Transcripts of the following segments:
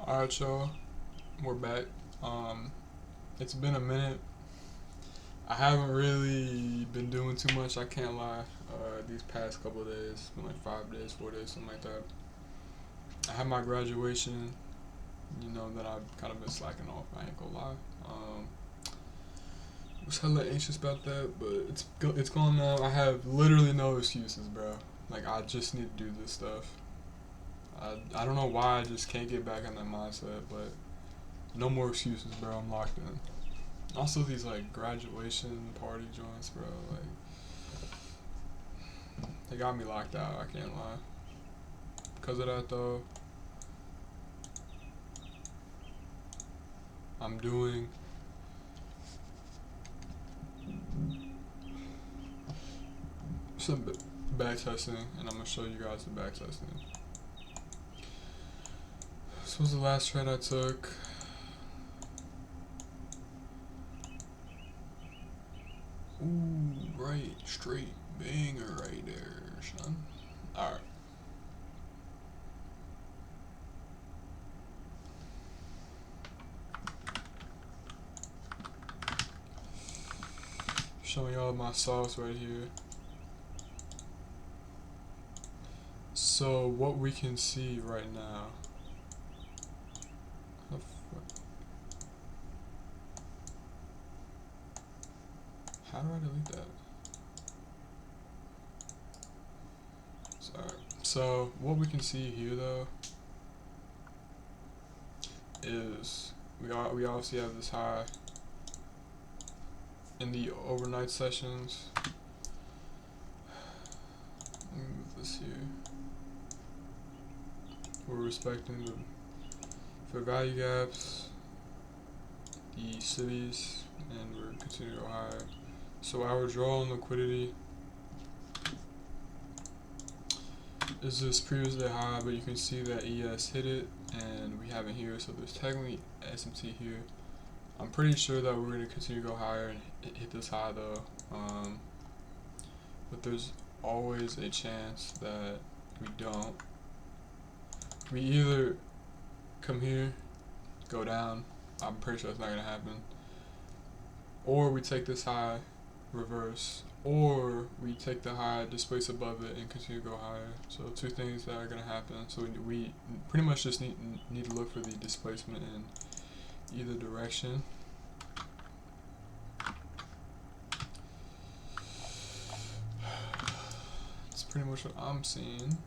Alright, y'all, we're back. It's been a minute. I haven't really been doing too much, I can't lie. These past couple of days, it's been like 5 days, 4 days, something like that. I had my graduation, that I've kind of been slacking off, I ain't gonna lie. Was hella anxious about that, but it's gone now. I have literally no excuses, bro. Like, I just need to do this stuff. I don't know why I just can't get back in that mindset, but no more excuses, bro. I'm locked in. Also, these like graduation party joints, bro. Like, they got me locked out. I can't lie. Because of that, though, I'm doing some back testing, and I'm gonna show you guys the back testing. This was the last trade I took. Ooh, right, straight banger right there, son. Alright. Showing y'all my sauce right here. So what we can see right now. How do I delete that? Sorry. So what we can see here though is we obviously have this high in the overnight sessions. Let me move this here. We're respecting the fair value gaps, the cities, and we're continuing to go higher. So our draw on liquidity is this previously high, but you can see that ES hit it and we haven't here, so there's technically SMT here. I'm pretty sure that we're going to continue to go higher and hit this high though, but there's always a chance that we don't. We either come here, go down, I'm pretty sure it's not going to happen, or we take this high, reverse, or we take the high, displace above it, and continue to go higher. So two things that are going to happen. So we pretty much just need to look for the displacement in either direction. It's pretty much what I'm seeing.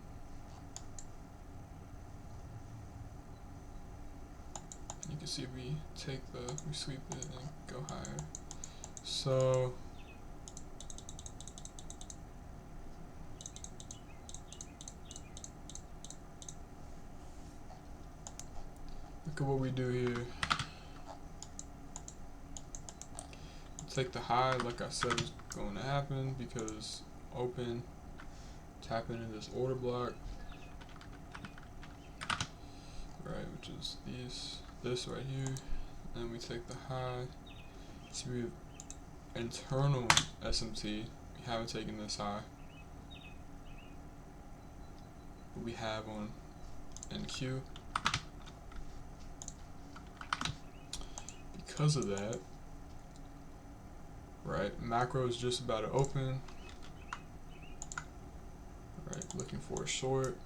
You can see we sweep it and go higher. So look at what we do here. Take the high, like I said, is going to happen because open, tap into this order block, right, which is this right here, and we take the high. So we have internal SMT. We haven't taken this high, but we have on NQ. Because of that, right, macro is just about to open, right, looking for a short.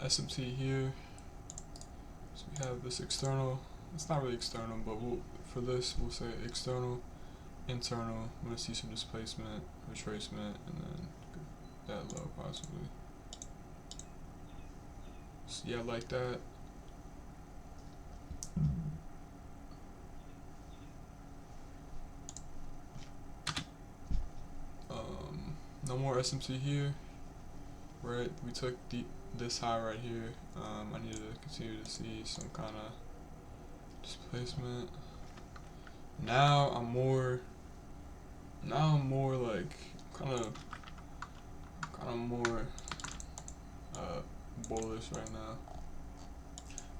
SMT here. So we have this external. It's not really external, but for this we'll say external, internal. I'm gonna see some displacement, retracement, and then that low possibly. So yeah, like that. No more SMT here. Right, we took this high right here. I need to continue to see some kind of displacement. Now I'm more like kind of kind of more bullish right now.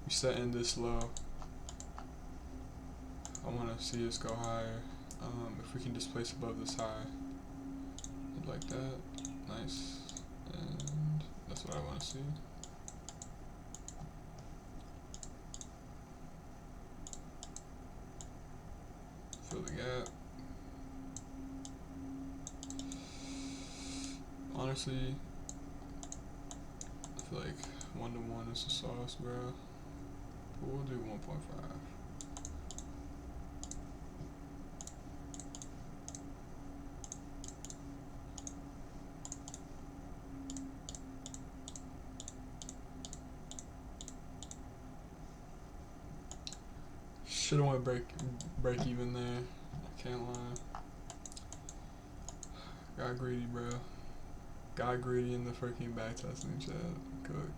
We set in this low. I want to see us go higher. If we can displace above this high, like that, nice, and that's what I want to see. Fill the gap. Honestly, I feel like 1-to-1 is the sauce, bro. But we'll do 1.5. Should've went break even there. I can't lie. Got greedy, bro. Got greedy in the freaking backtesting chat. Cooked.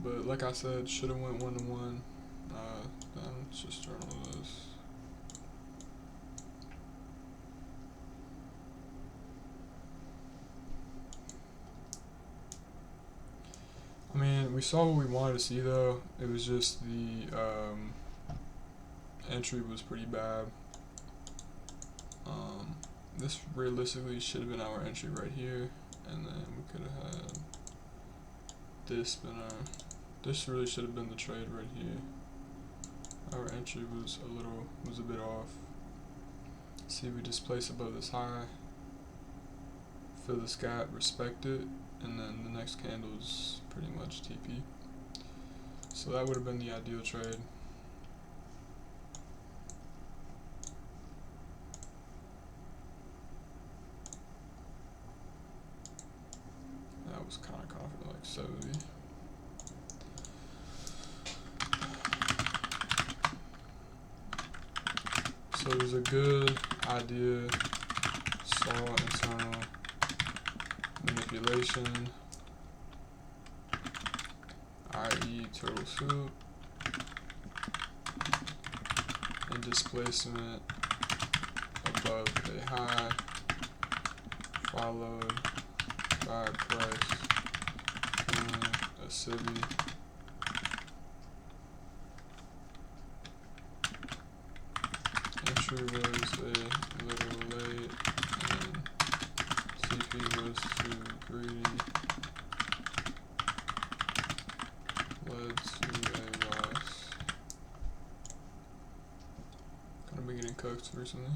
But like I said, should've went 1-to-1. Then let's just journal this. I mean, we saw what we wanted to see though. It was just the entry was pretty bad. This realistically should have been our entry right here, and then we could have had this been our. This really should have been the trade right here. Our entry was a bit off. See if we displace above this high, fill this gap, respect it, and then the next candle is pretty much TP. So that would have been the ideal trade. That was kind of confident, like 70. So it was a good idea, saw internal manipulation, i.e. turtle soup, and displacement above a high, followed by a price and a city. Entry was a little late, and TP was too greedy. Led to a loss. Kind of been getting cooked recently.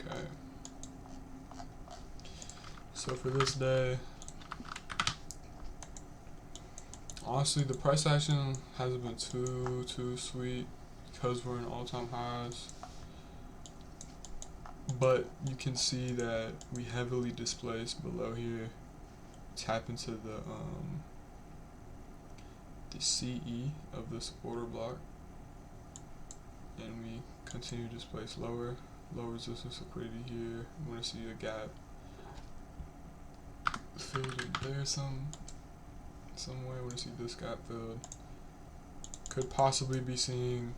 Okay. So for this day, honestly, the price action hasn't been too sweet because we're in all-time highs. But you can see that we heavily displaced below here. Tap into the CE of this order block, and we continue to displace lower. Low resistance liquidity here. We want to see a gap filled in there somewhere. We want to see this gap filled. Could possibly be seeing.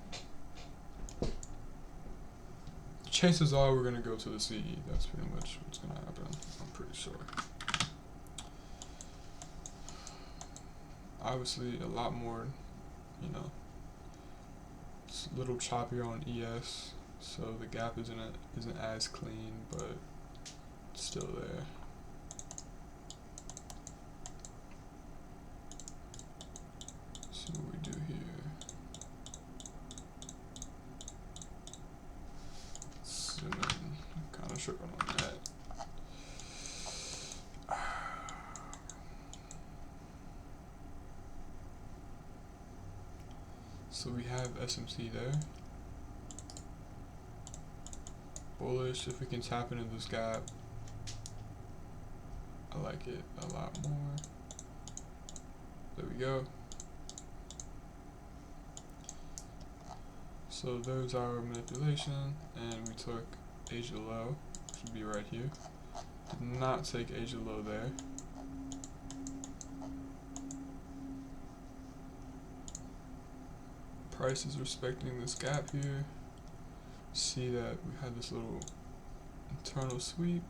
Chances are we're gonna go to the CE. That's pretty much what's gonna happen. I'm pretty sure. Obviously, a lot more. You know, it's a little choppier on ES, so the gap isn't as clean, but it's still there. See what we do here. Kind of tripping on that. So we have SMT there. Bullish. If we can tap into this gap, I like it a lot more. There we go. So there's our manipulation, and we took Asia low, should be right here. Did not take Asia low there. price is respecting this gap here. See that we had this little internal sweep.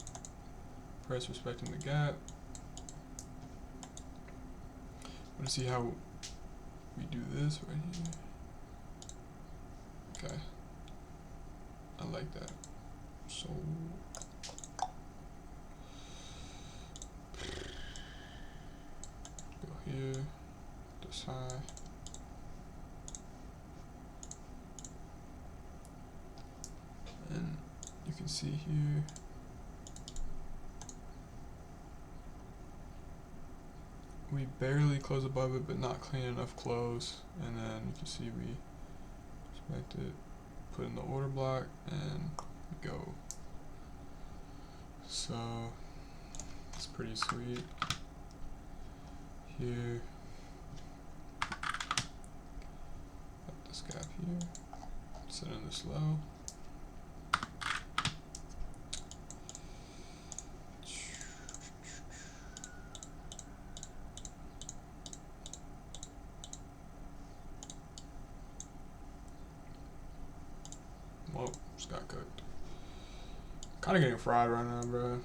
Price respecting the gap. I want to see how we do this right here. Okay. I like that. So go here, this high. And you can see here we barely close above it, but not clean enough close. And then you can see we respect it, put in the order block, and go. So it's pretty sweet. Here, got this gap here, set in this low. Well, just got cooked. Kinda getting fried right now, bro.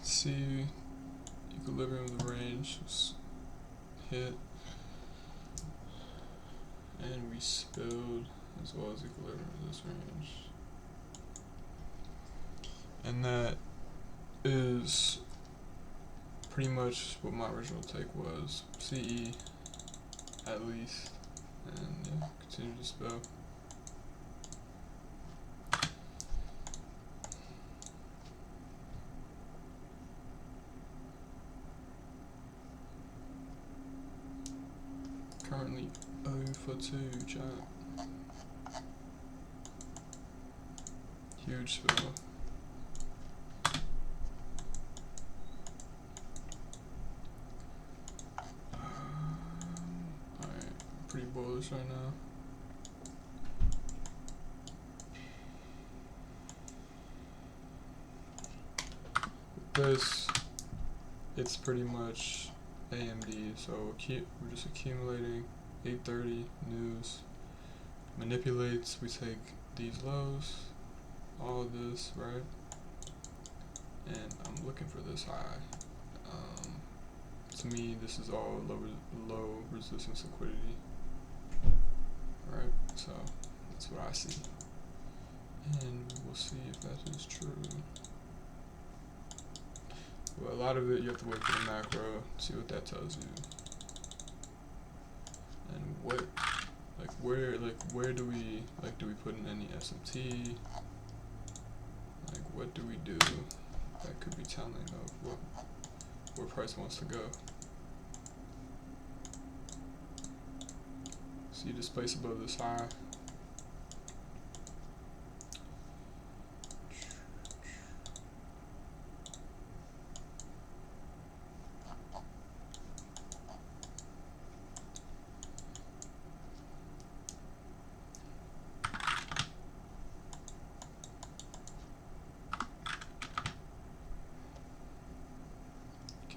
See equilibrium of the range was hit, and we spilled as well as equilibrium of this range, and that is pretty much what my original take was. CE at least, and yeah, continue to spill. Currently 0 for 2, chat. Huge spill. Alright, pretty bullish right now. With this, it's pretty much AMD, so we're just accumulating 830 news, manipulates, we take these lows, all of this, right, and I'm looking for this high. To me, this is all low resistance liquidity, right, so that's what I see, and we'll see if that is true. Well, a lot of it you have to wait for the macro, see what that tells you. And what, where do we put in any SMT? Like, what do we do that could be telling of where price wants to go? See this place above this high.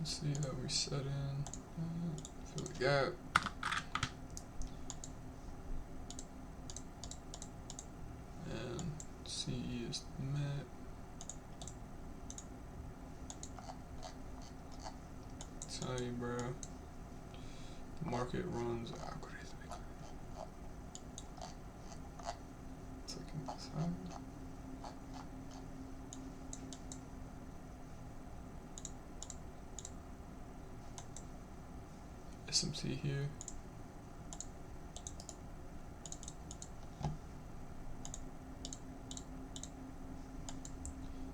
See that we set in, fill the gap, and CE is met. telling you, bro. The market runs taking this high. SMT here.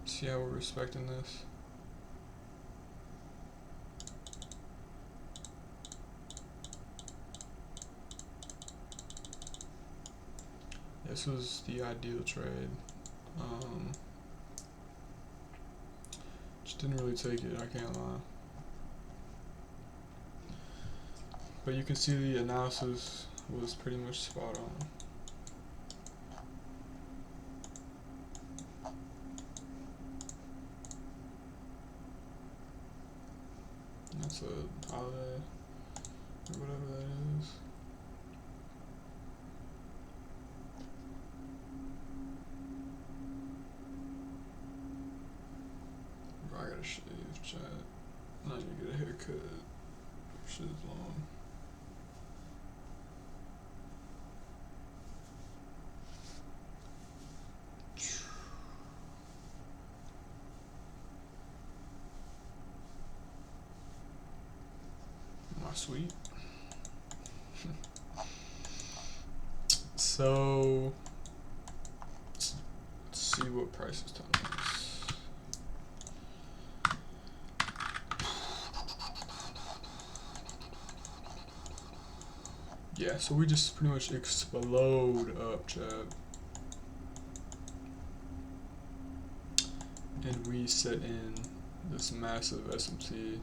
See how we're respecting this? This was the ideal trade. Just didn't really take it, I can't lie. But you can see the analysis was pretty much spot on. That's a holiday, or whatever that is. Bro, I gotta shave, chat. I need to get a haircut. Shit is long. My sweet. So let's see what price is telling us. Yeah, so we just pretty much explode up, chat. And we set in this massive SMT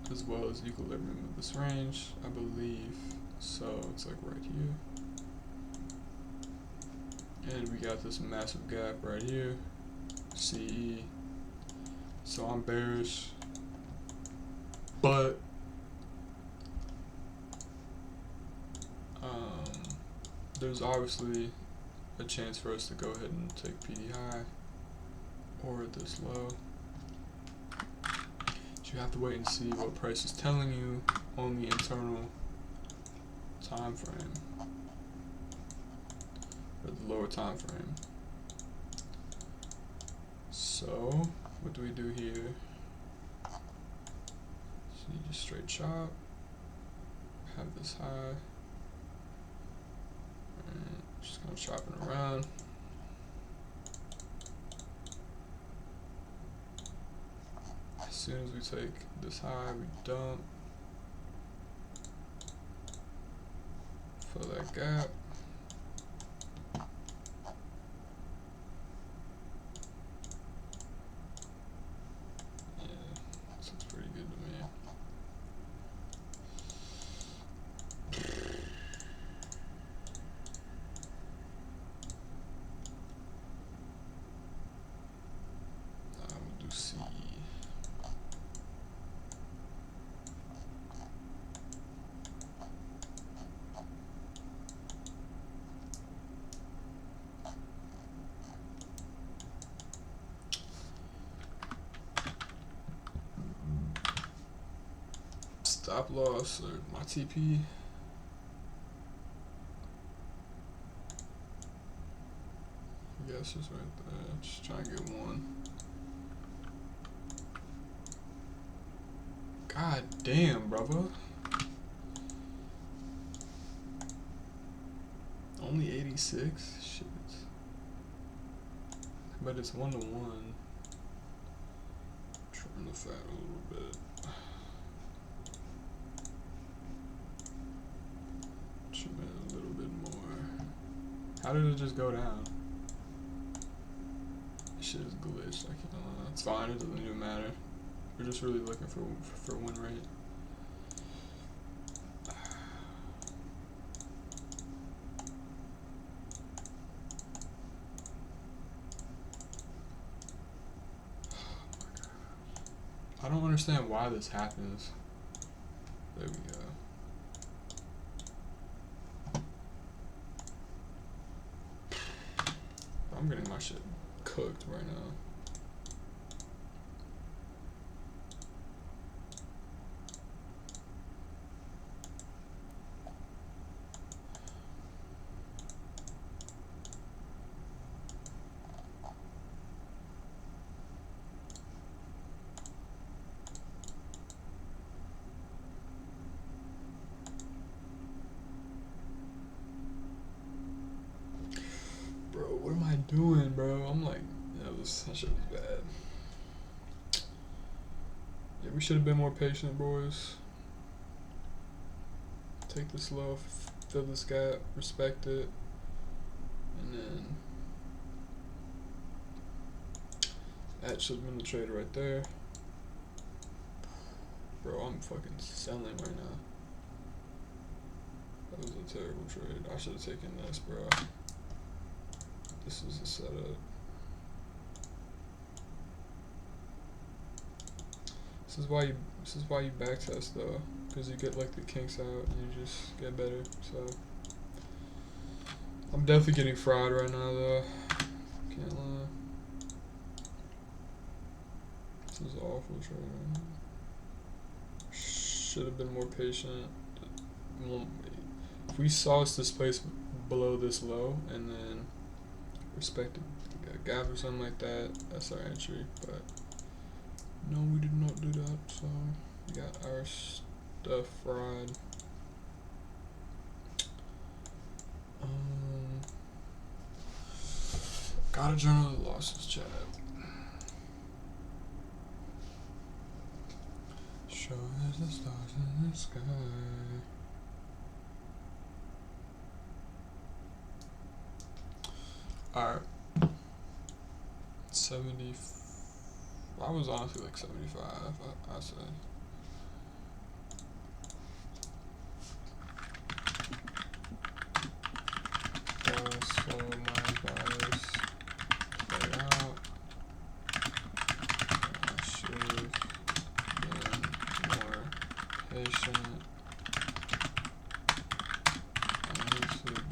as well as equilibrium of this range, I believe. So it's like right here. And we got this massive gap right here, CE. So I'm bearish, but there's obviously a chance for us to go ahead and take PD high or at this low. But you have to wait and see what price is telling you on the internal time frame, or the lower time frame. So what do we do here? So you just straight chop, have this high, and just gonna chop it around. As soon as we take this high, we dump, fill that gap. Yeah, this looks pretty good to me. We'll do C. Stop loss or my TP. I guess just right there. Just trying to get one. God damn, brother. Only 86? Shit. But it's 1-to-1. Trim the fat a little bit. Trim it a little bit more. How did it just go down? This shit is glitched. I can't lie. It's fine. It doesn't even matter. We're just really looking for win rate. I don't understand why this happens. There we go. I'm getting my shit cooked right now. doing, bro? I'm like, that shit was bad. Yeah, we should have been more patient, boys. Take this low, fill this gap, respect it, and then that should have been the trade right there. Bro, I'm fucking selling right now. That was a terrible trade. I should have taken this, bro. This is a setup. This is why you backtest though, because you get like the kinks out and you just get better. So I'm definitely getting fried right now though. Can't lie. This is awful trade. Should have been more patient. If we saw us this place below this low and then respected a gap or something like that, that's our entry. But no, we did not do that. So we got our stuff fried. Gotta journal the losses, chat. Show us the stars in the sky. Alright. 70. I was honestly like 75, I said. So my bias play out. I should have been more patient. I need to wait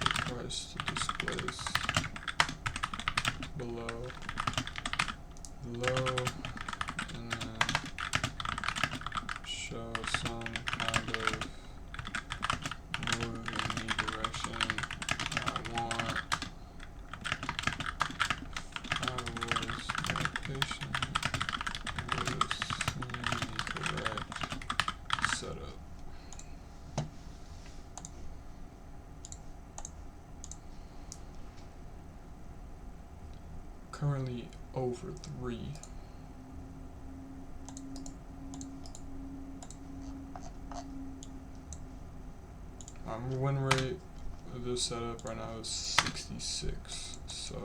the price to displace below the low and then show some kind of move in any direction I want. I was more patient with correct setup. Currently over 3. Win rate of this setup right now is 66. So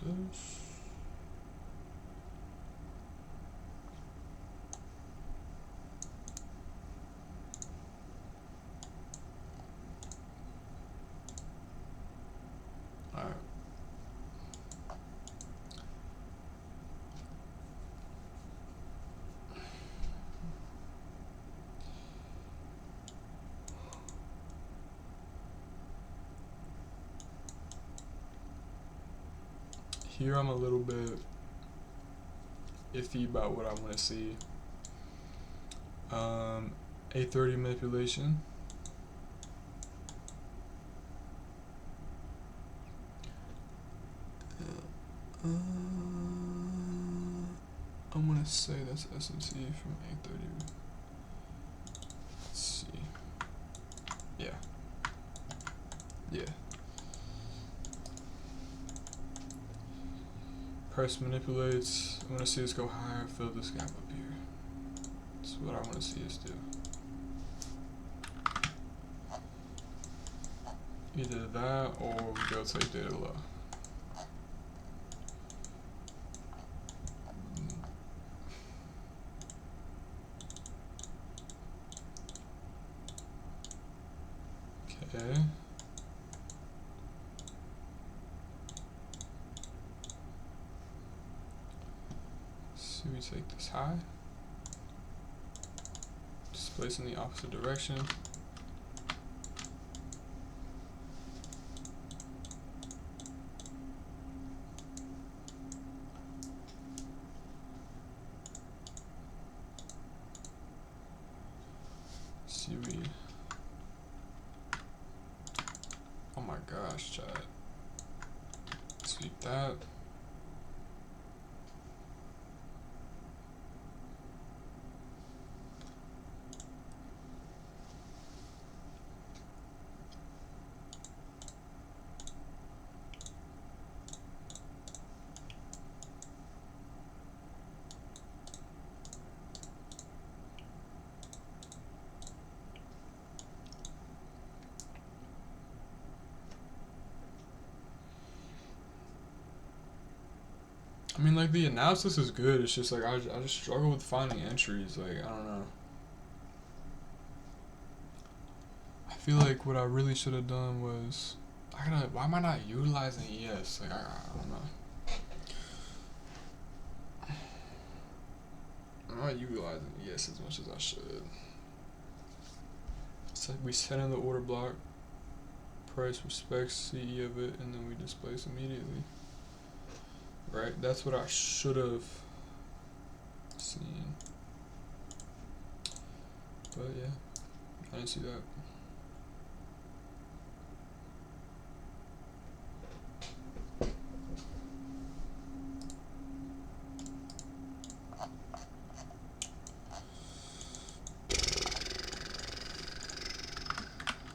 this. Alright. Here I'm a little bit iffy about what I want to see. A30 manipulation. I'm gonna say that's SMC from A30. Let's see. Yeah. Yeah. Price manipulates. I want to see us go higher, fill this gap up here. That's what I want to see us do. Either that or we go take data low. Okay. So we take this high, displace in the opposite direction. gosh, chat. Sweep that. I mean, like, the analysis is good. It's just like I just struggle with finding entries. Like, I don't know. I feel like what I really should have done was why am I not utilizing ES? Like, I don't know. I'm not utilizing ES as much as I should. It's like we set in the order block, price respects CE of it, and then we displace immediately. Right? That's what I should have seen. But yeah, I didn't see that.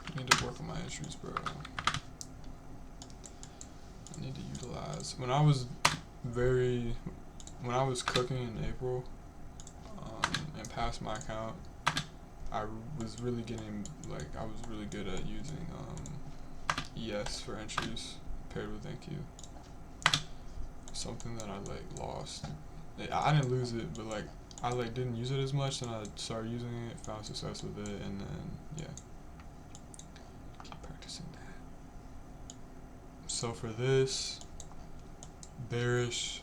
I need to work on my entries, bro. I need to utilize. When I was cooking in April, and passed my account, I was really getting, like, I was really good at using ES for entries paired with NQ. Something that I like lost. I didn't lose it, but like I like didn't use it as much, and I started using it, found success with it, and then yeah, keep practicing that. So for this, bearish,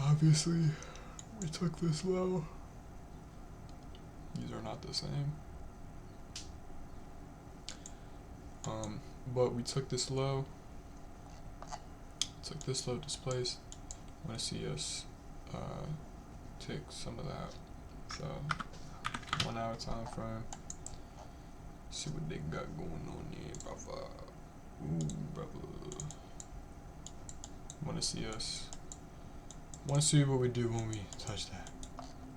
obviously we took this low. These are not the same. But we took this low. Took this low displace. I want to see us take some of that. So 1 hour time frame. See what they got going on here, brother. Ooh, brother. Want to see what we do when we touch that.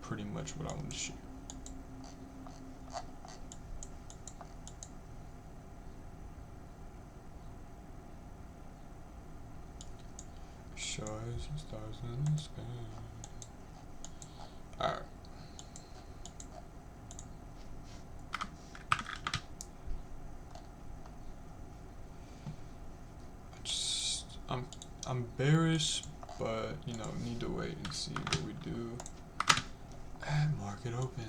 Pretty much what I want to shoot. Stars and stars in the sky. Alright. I'm bearish, but you know, need to wait and see what we do at market open.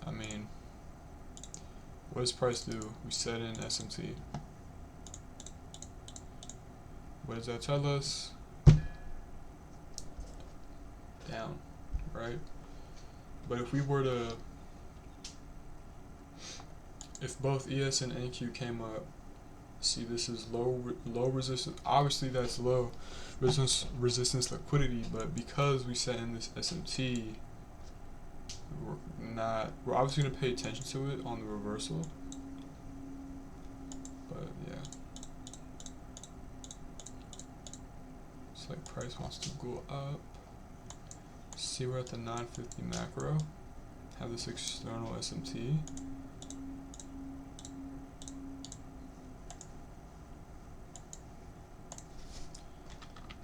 I mean, what does price do? We set in SMT. What does that tell us? Down, right? But if we were to, if both ES and NQ came up, see, this is low resistance. Obviously, that's low resistance liquidity, but because we set in this SMT, we're obviously going to pay attention to it on the reversal. But yeah, it's like price wants to go up. See, we're at the 950 macro, have this external SMT.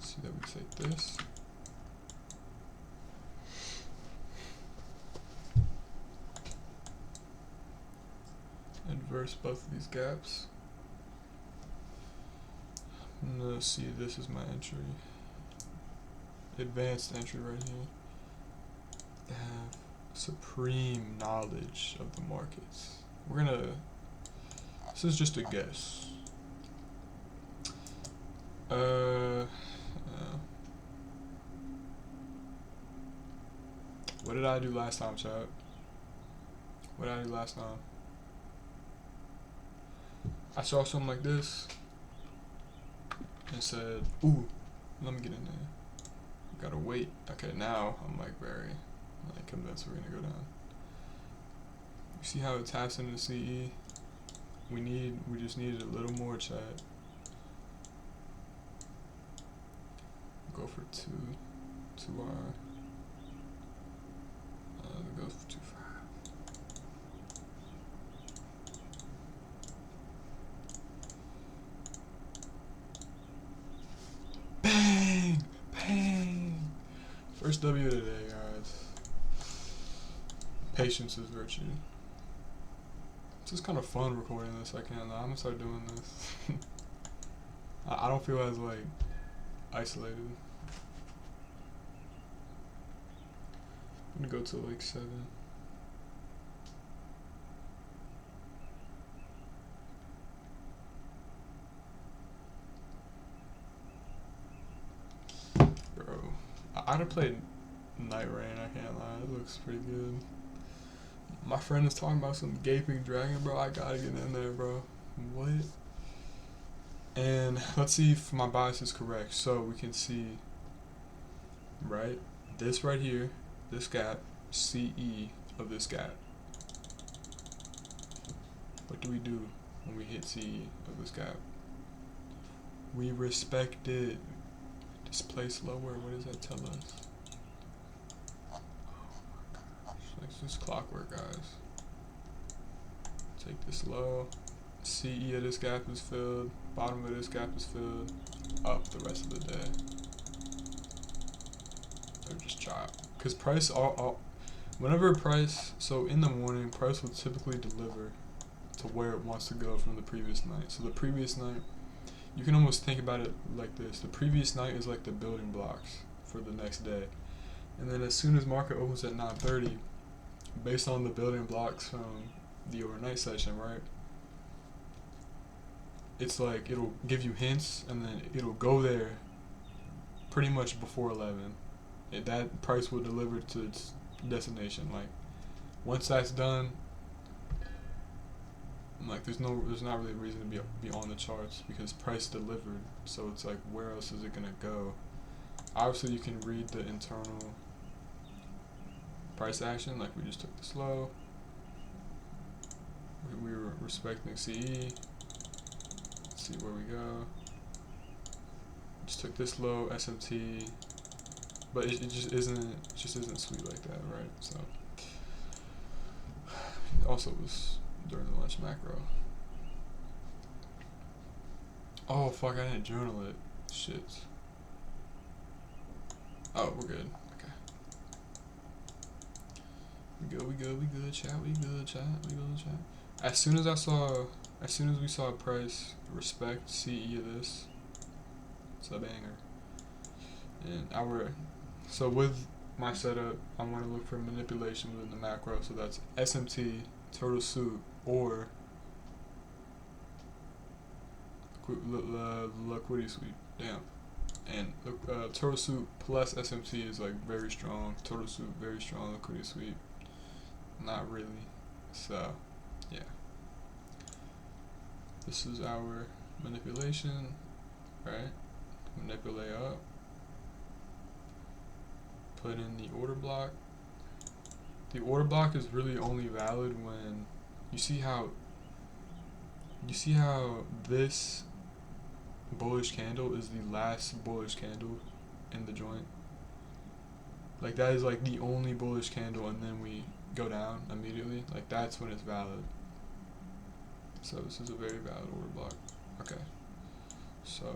See that we take this. Inverse both of these gaps. I'm gonna see, this is my entry. Advanced entry right here. Have supreme knowledge of the markets. This is just a guess. What did I do last time, chat? What did I do last time? I saw something like this. and said, ooh, let me get in there. Gotta wait. Okay, now I'm like very convinced we're gonna go down. You see how it taps into CE? We just needed a little more, chat. Go for 2R. Go for 2.5. Bang! Bang! First W today, guys. Patience is virtue. It's just kind of fun recording this. I can't lie. I'm gonna start doing this. I don't feel as like isolated. I'm gonna go to like 7. Bro, I'd have played Night Rain, I can't lie. It looks pretty good. My friend is talking about some gaping dragon, bro. I gotta get in there, bro. What? And let's see if my bias is correct. So we can see, right? This right here, this gap, CE of this gap. What do we do when we hit CE of this gap? We respect it. Displace lower. What does that tell us? It's just clockwork, guys. Take this low. CE of this gap is filled. Bottom of this gap is filled. Up the rest of the day. Or just chop. Because price, whenever price, so in the morning, price will typically deliver to where it wants to go from the previous night. So the previous night, you can almost think about it like this. The previous night is like the building blocks for the next day. And then as soon as market opens at 9:30, based on the building blocks from the overnight session, right? It's like it'll give you hints and then it'll go there pretty much before 11. And that price will deliver to its destination. Like once that's done, like there's not really a reason to be on the charts because price delivered. So it's like where else is it gonna go? Obviously you can read the internal price action, like we just took this low. We were respecting CE. Let's see where we go. Just took this low SMT, but it just isn't sweet like that, right? So it also was during the lunch macro. Oh fuck! I didn't journal it. Shit. Oh, we're good. We good, chat, we good, chat. As soon as we saw price respect CE of this, it's a banger. And so with my setup, I want to look for manipulation within the macro, so that's SMT, turtle soup, or liquidity sweep. Damn. And turtle soup plus SMT is like very strong. Turtle soup very strong. Liquidity sweep not really. So yeah, this is our manipulation, right? Manipulate up, put in the order block. The order block is really only valid when you see how this bullish candle is the last bullish candle in the joint. Like that is like the only bullish candle, and then we go down immediately. Like that's when it's valid. So this is a very valid order block. Okay, so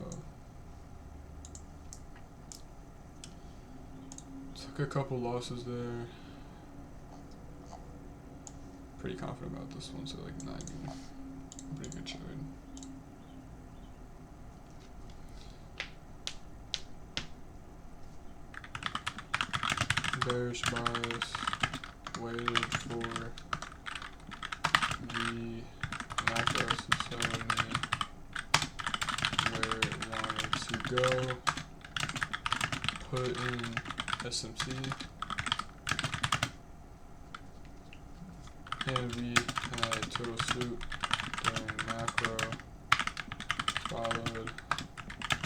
took a couple losses there. Pretty confident about this one, so like 90. Pretty good trade. Bearish bias, waited for the macro to tell me where it wanted to go. Put in SMT, and we had total soup during macro, followed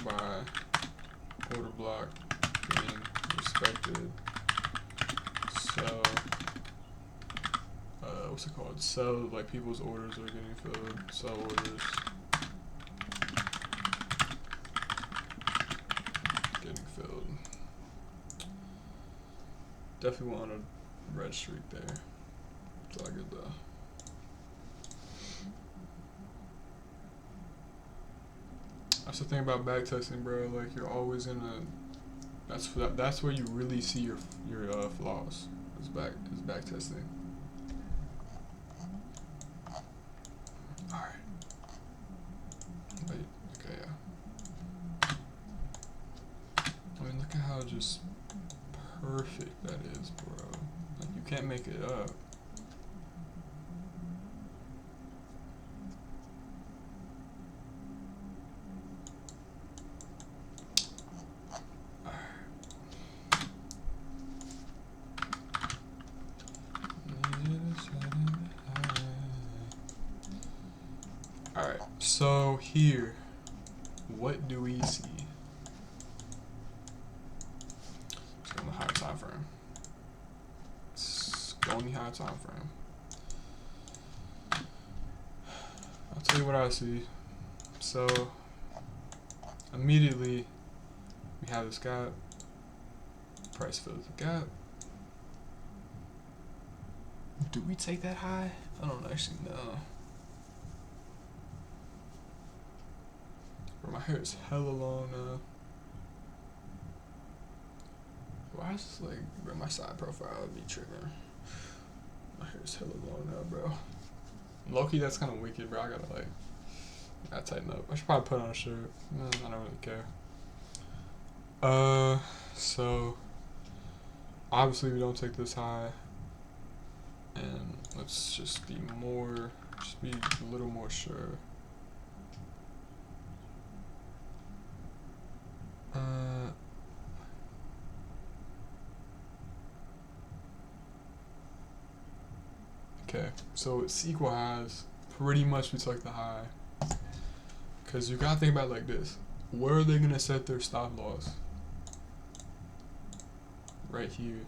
by order block being respected. So what's it called? Sell, like people's orders are getting filled. Sell orders getting filled. Definitely want a red streak there. It's all good though. That's the thing about backtesting, bro. Like you're always gonna. That's where you really see your flaws. Is backtesting. All right. Wait. Okay. Yeah. I mean, look at how just perfect that is, bro. Like you can't make it up. Alright, so here, what do we see? Let's go on the higher time frame. Let's go on the higher time frame. I'll tell you what I see. So, immediately, we have this gap. Price fills the gap. Do we take that high? I don't actually know. Bro, my hair is hella long now. Why is this like, bro, my side profile would be triggering. My hair is hella long now, bro. Low-key, that's kind of wicked, bro. I gotta tighten up. I should probably put on a shirt. No, I don't really care. So, obviously we don't take this high. And let's just be a little more sure. Okay, so it's equal highs. Pretty much we took the high. Cause you gotta think about it like this. Where are they gonna set their stop loss? Right here.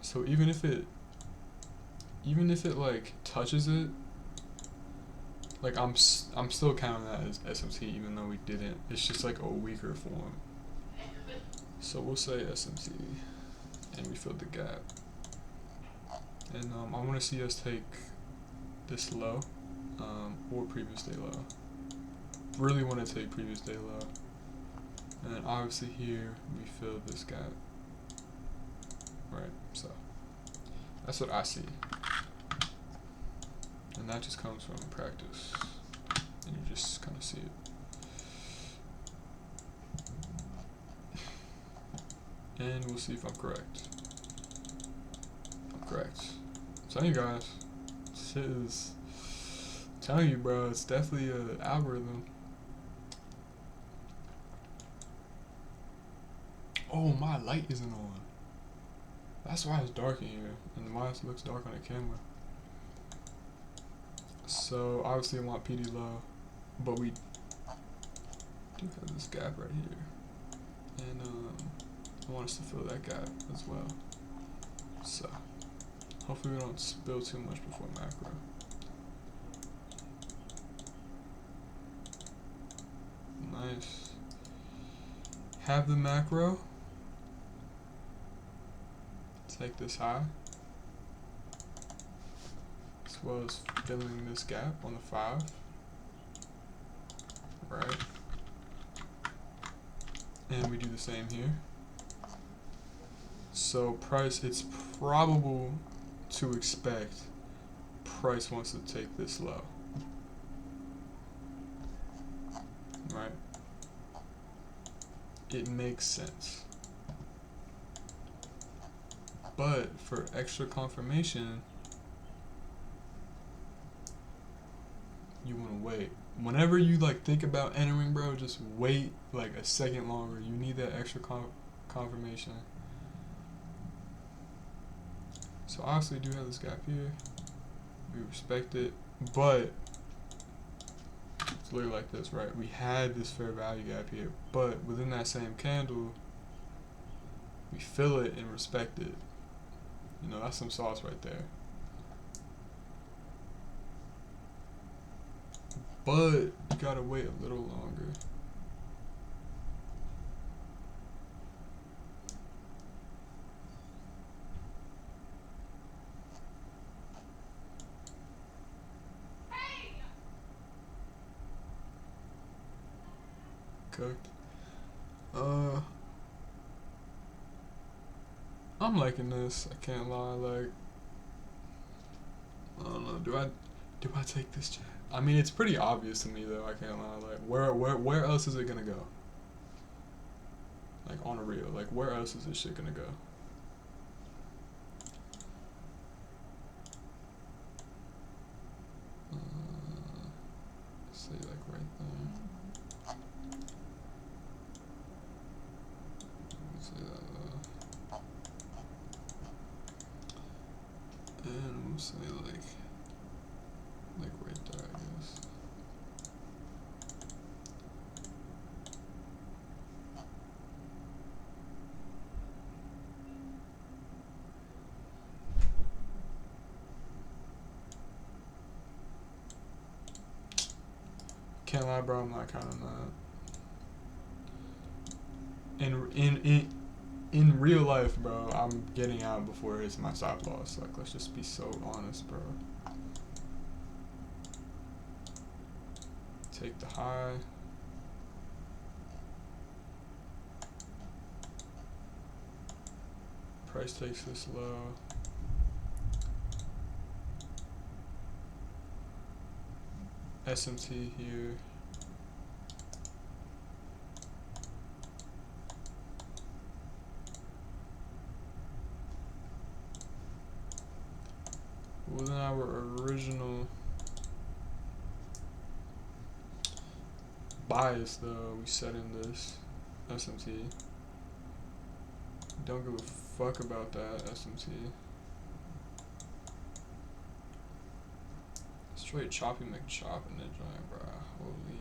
So even if it like touches it, like I'm still counting that as SMT even though we didn't. It's just like a weaker form. So we'll say SMT, and we filled the gap. And I want to see us take this low, or previous day low. Really want to take previous day low. And then obviously here we fill this gap. Right, so that's what I see. And that just comes from practice. And you just kind of see it. And we'll see if I'm correct. I'm correct. I'm telling you guys, shit is, I'm telling you, bro, it's definitely an algorithm. Oh, my light isn't on. That's why it's dark in here, and why it looks dark on the camera. So obviously I want PD low, but we do have this gap right here, and I want us to fill that gap as well. So hopefully we don't spill too much before macro. Nice. Have the macro. Take this high, as well as filling this gap on the 5. Right. And we do the same here. So price, it's probable to expect price wants to take this low. Right? It makes sense. But for extra confirmation, you want to wait. Whenever you like think about entering, bro, just wait like a second longer. You need that extra confirmation. So obviously we do have this gap here. We respect it, but It's literally like this, right? We had this fair value gap here, but within that same candle, we fill it and respect it. You know, that's some sauce right there. But you gotta wait a little longer. Cooked. I'm liking this. I can't lie. Like, I don't know. Do I take this chance? I mean, it's pretty obvious to me though. I can't lie. Like, where else is it gonna go? Like on a real. Like, where else is this shit gonna go? Say like right there. Say that. And we'll say like right there, I guess. Can't lie, bro. I'm not counting that. In real life, bro, I'm getting out before it's my stop loss. Like, let's just be so honest, bro. Take the high. Price takes this low. SMT here. Within our original bias though, we set in this SMT. Don't give a fuck about that SMT. Straight choppy McChop in the joint, bro. Holy.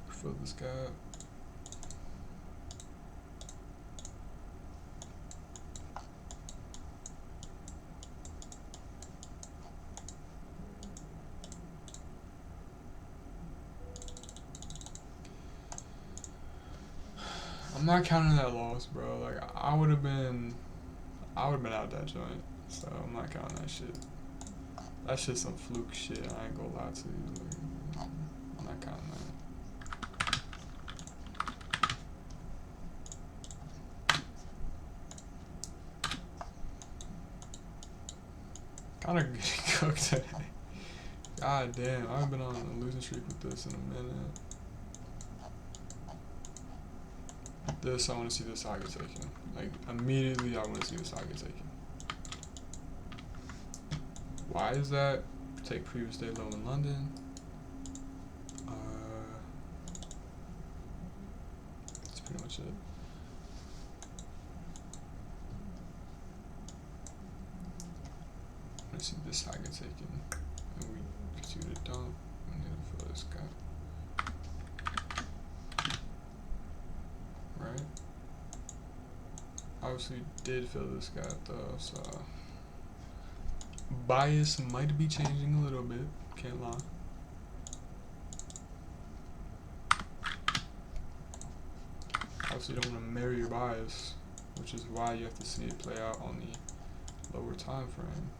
Fill this gap. I'm not counting that loss, bro. Like I would have been out that joint. So I'm not counting that shit. That shit's some fluke shit. I ain't gonna lie to you. Like, I'm not counting that. Kind of getting cooked today. God damn, I've been on a losing streak with this in a minute. This, I want to see this high get taken. Like, immediately I want to see this high get taken. Why is that? Take previous day low in London. That's pretty much it. I want to see this high get taken. And we continue to dump. We need to fill this gap. Right? Obviously did fill this gap though, so bias might be changing a little bit, can't lie. Obviously you don't want to marry your bias, which is why you have to see it play out on the lower time frame.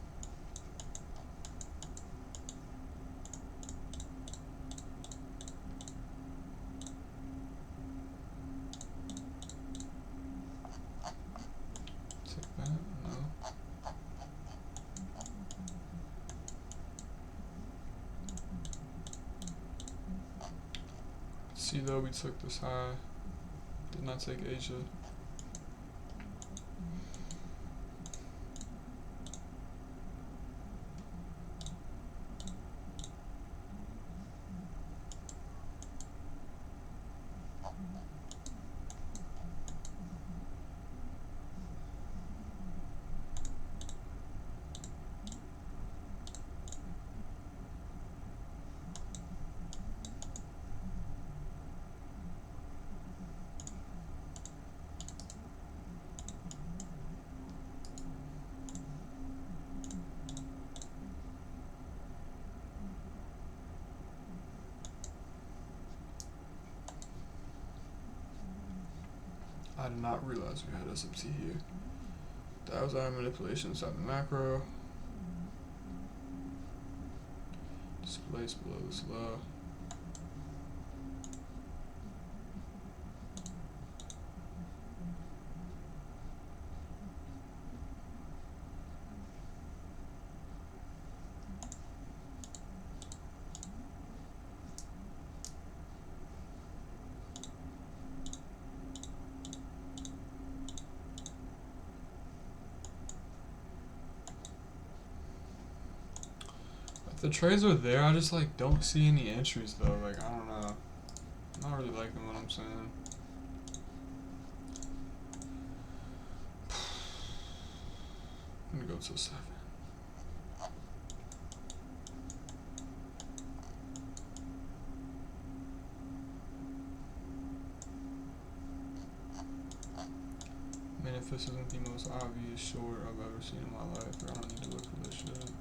See though, we took this high, did not take Asia. I did not realize we had SMT here. That was our manipulation inside the macro. Displace below this low. The trades are there, I just like don't see any entries though, like I don't know. I'm not really liking what I'm saying. I'm gonna go to 7. Man, if this isn't the most obvious short I've ever seen in my life, I don't need to look for this shit.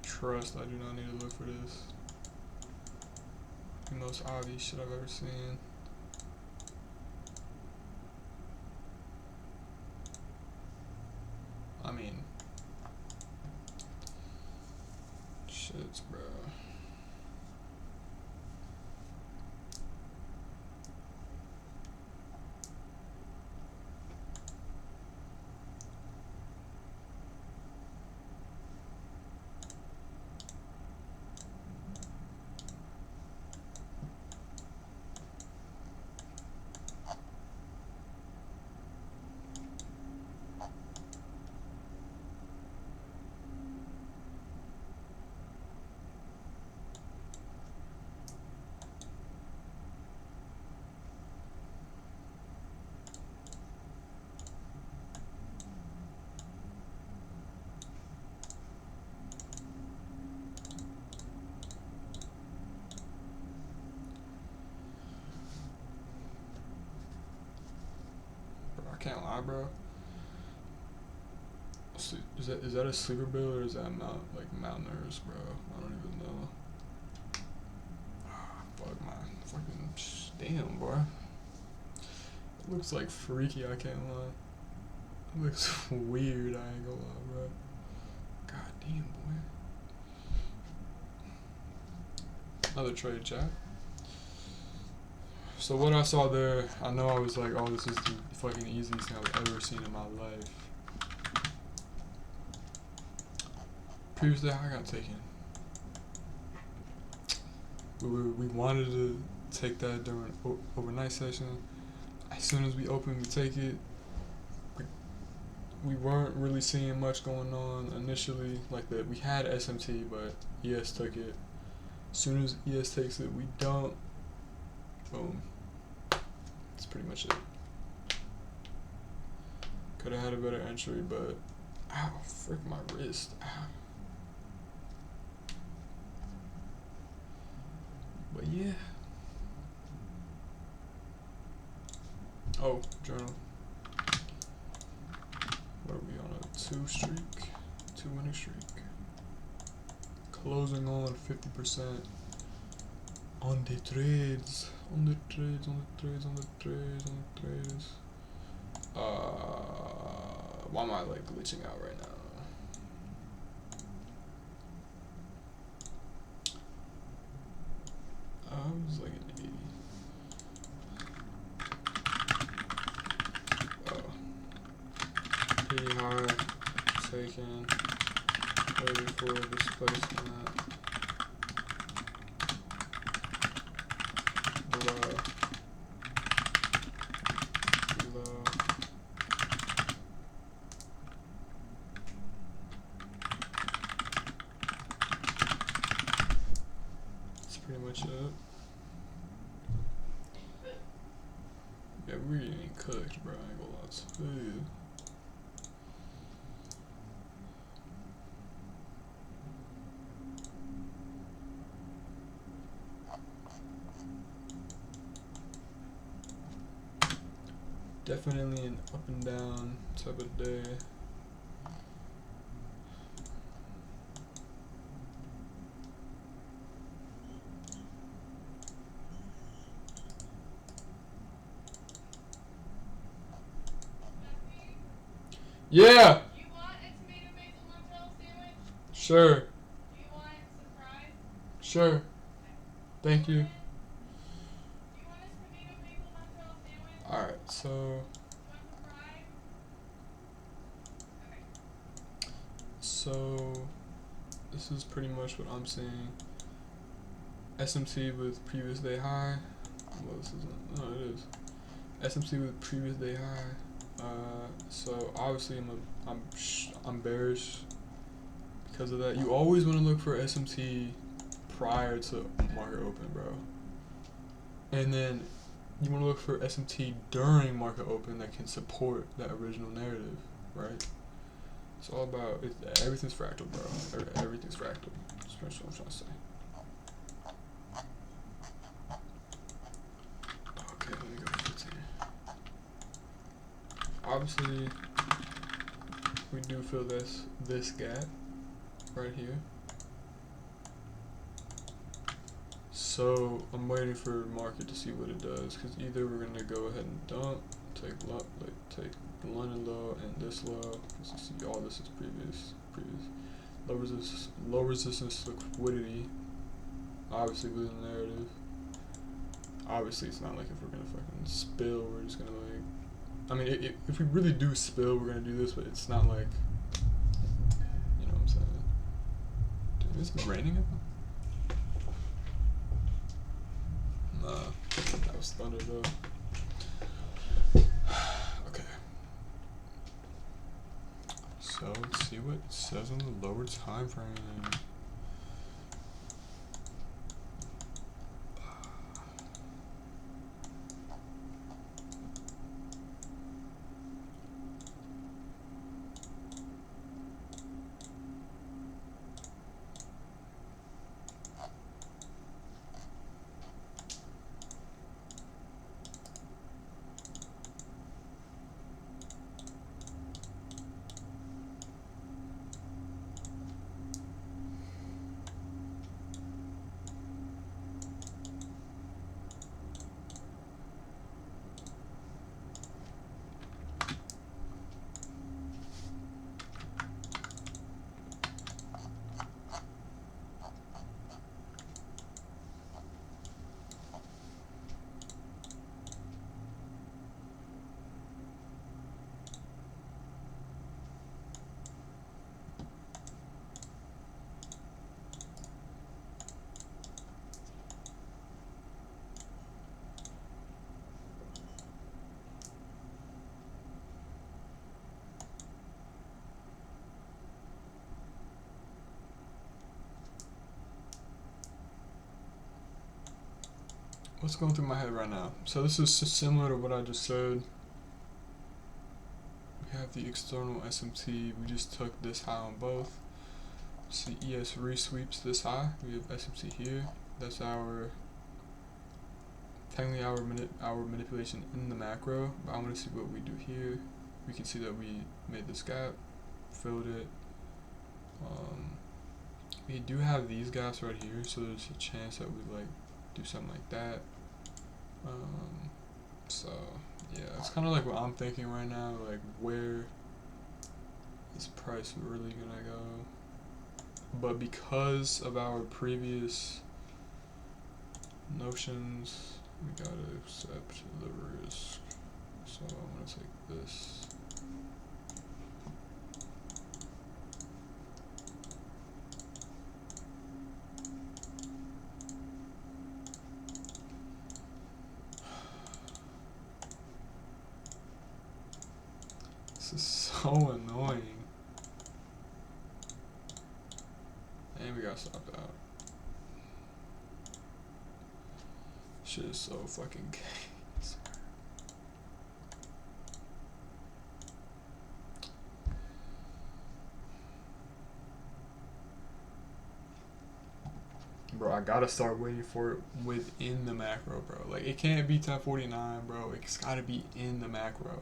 Trust, I do not need to look for this. The most obvious shit I've ever seen. I mean, shits, bro. I can't lie, bro. Is that a sleeper bill or is that Mountaineers, bro? I don't even know. Fuck my fucking damn, bro. It looks like freaky. I can't lie. It looks weird. I ain't gonna lie, bro. God damn, boy. Another trade, chat. So what I saw there, I know I was like, oh, this is the fucking easiest thing I've ever seen in my life. Previously, I got taken. We wanted to take that during overnight session. As soon as we open, we take it. We weren't really seeing much going on initially. Like that, we had SMT, but ES took it. As soon as ES takes it, we dump. Boom. That's pretty much it. Could have had a better entry, but ow, frick my wrist. Ow. But yeah. Oh, journal. What are we on, a 2 streak? 2 winning streak. Closing on 50%. On the trades. On the trades, on the trades, on the trades, on the trades. Why am I like glitching out right now? I was like an 80. Pretty high, taken, ready for displacement, below, below, that's pretty much it. Yeah, we're getting cooked, bro, I ain't gonna lie to you. Definitely an up and down type of day. Yeah. Do you want a tomato basil mozzarella sandwich? Sure. Do you want some fries? Sure. Okay. Thank you. Do you want a tomato basil mozzarella sandwich? Alright, so Do you want some fries? Okay. so this is pretty much what I'm seeing. SMT with previous day high. Well, this isn't. No, it is. SMT with previous day high. So obviously I'm bearish because of that. You always want to look for SMT prior to market open, bro. And then you want to look for SMT during market open that can support that original narrative, right? It's all about everything's fractal, bro. Everything's fractal. That's what I'm trying to say. Okay, let me go 15. Obviously, we do feel this gap right here. So I'm waiting for market to see what it does, because either we're gonna go ahead and dump, take the London low and this low, because you see all this is previous low resistance liquidity, obviously within the narrative. Obviously, it's not like if we're gonna fucking spill, we're just gonna like. I mean, if we really do spill, we're gonna do this, but it's not like, you know what I'm saying? Dude, is it raining? Nah, that was thunder though. Okay. So let's see what it says on the lower time frame. What's going through my head right now? So this is similar to what I just said. We have the external SMT. We just took this high on both. See, ES resweeps this high. We have SMT here. That's our technically our manipulation in the macro. But I want to see what we do here. We can see that we made this gap, filled it. We do have these gaps right here, so there's a chance that we like do something like that. So yeah, it's kind of like what I'm thinking right now, like where is price really gonna go? But because of our previous notions, we gotta accept the risk. So I'm gonna take this. This is so annoying. And we got stopped out. Shit is so fucking gay. Bro, I gotta start waiting for it within the macro, bro. Like, it can't be 1049, bro. It's gotta be in the macro.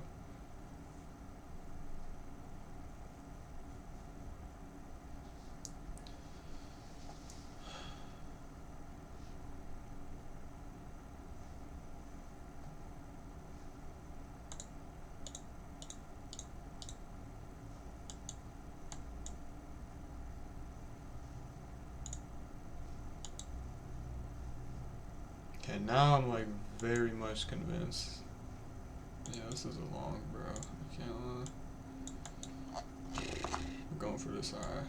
And now I'm like very much convinced. Yeah, this is a long, bro. I can't lie. I'm going for this eye.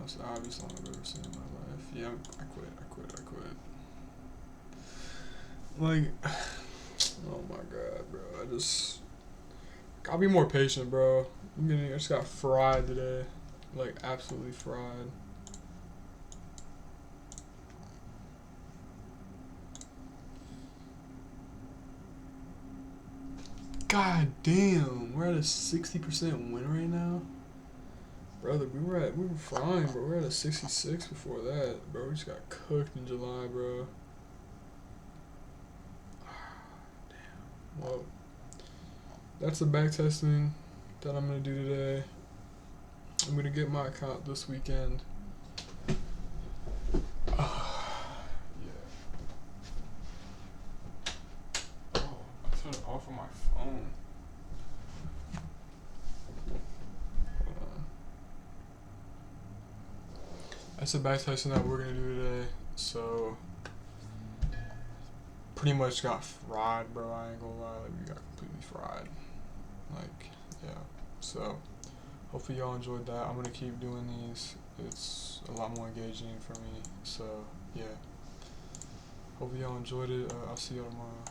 Most obvious one I've ever seen in my life. Yeah, I quit. Like, oh my god, bro. I gotta be more patient, bro. I just got fried today. Like, absolutely fried. God damn, we're at a 60% win right now. Brother, we were frying, bro. We were at a 66 before that, bro. We just got cooked in July, bro. Damn. Well, that's the back testing that I'm gonna do today. I'm gonna get my account this weekend. Yeah. Oh, I turned it off on my phone. Hold on. That's the back testing that we're gonna do today. So, pretty much got fried, bro. I ain't gonna lie, like, we got completely fried. Like, yeah. So, hopefully y'all enjoyed that. I'm gonna keep doing these. It's a lot more engaging for me. So, yeah. Hopefully y'all enjoyed it. I'll see y'all tomorrow.